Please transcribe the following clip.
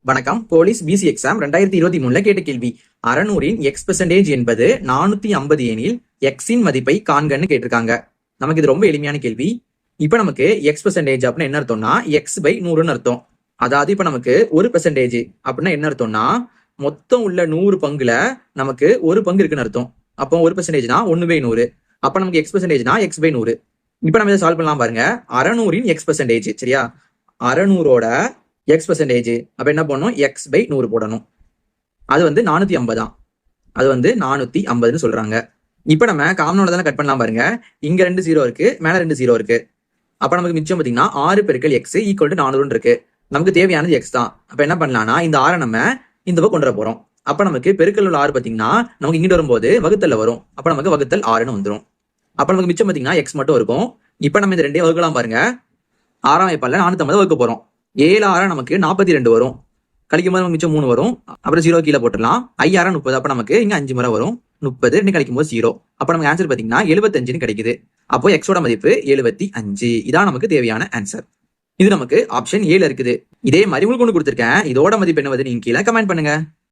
வணக்கம். Police PC exam 2023 கேட்ட கேள்வி. 600 X% என்பது 450 எனில் எக்ஸின் மதிப்பை காண்கன்னு கேட்டிருக்காங்க. நமக்கு இது ரொம்ப எளிமையான கேள்வி. இப்ப நமக்கு X% அப்படின்னு என்ன அர்த்தம்னா X/100ன்னு அர்த்தம். அதாவது இப்ப நமக்கு 1% அப்படின்னா என்ன அர்த்தம்னா மொத்தம் உள்ள 100 பங்குல நமக்கு ஒரு பங்கு இருக்குன்னு அர்த்தம். அப்போ 1%னா 1/100. அப்ப நமக்கு X%னா X/100. இப்ப நம்ம இதை சால்வ் பண்ணலாம் பாருங்க. 600 X% சரியா? 600ஓட X%. அப்ப என்ன பண்ணணும்? X/100 போடணும். அது 450 தான். அது 450ன்னு சொல்றாங்க. இப்ப நம்ம காமனோட தானே கட் பண்ணலாம் பாருங்க. இங்க 2 0 இருக்கு, மேல 2 0 இருக்கு. அப்ப நமக்கு மிச்சம் பாத்தீங்கன்னா 6 பெருக்கல் X = 400 இருக்கு. நமக்கு தேவையானது X தான். அப்ப என்ன பண்ணலாம்னா இந்த 6 நம்ம இந்த பக்கம் கொண்டு வர போறோம். அப்ப நமக்கு பெருக்கல் உள்ள 6 பாத்தீங்கன்னா நமக்கு இங்கிட்டு வரும்போது வகுத்தல்ல வரும். அப்ப நமக்கு வகுத்தல் 6ன்னு வந்துடும். அப்ப நமக்கு மிச்சம் பாத்தீங்கன்னா X மட்டும் இருக்கும். இப்ப நம்ம இந்த ரெண்டையும் வகுக்கலாம் பாருங்க. 6ஆம் வாய்ப்பாடுல 450 வகுக்க போறோம். 7 6 நமக்கு 42 வரும். கழிக்கும் போது மிச்சம் 3 வரும். அப்புறம் 0 கீழே போட்டுடலாம். 5 6 30. அப்ப நமக்கு இங்க 5 முறை வரும். 30 ரெண்டு கழிக்கும் போது 0. அப்ப நமக்கு ஆன்சர் பாத்தீங்கன்னா 75ன்னு கிடைக்குது. அப்போ எக்ஸோட மதிப்பு 75. இதான் நமக்கு தேவையான ஆன்சர். இது நமக்கு ஆப்ஷன் 7 இருக்குது. இதே மாதிரி உங்களுக்கு ஒன்று கொடுத்துருக்கேன். இதோட மதிப்பு என்ன வருது நீங்க கீழே கமெண்ட் பண்ணுங்க.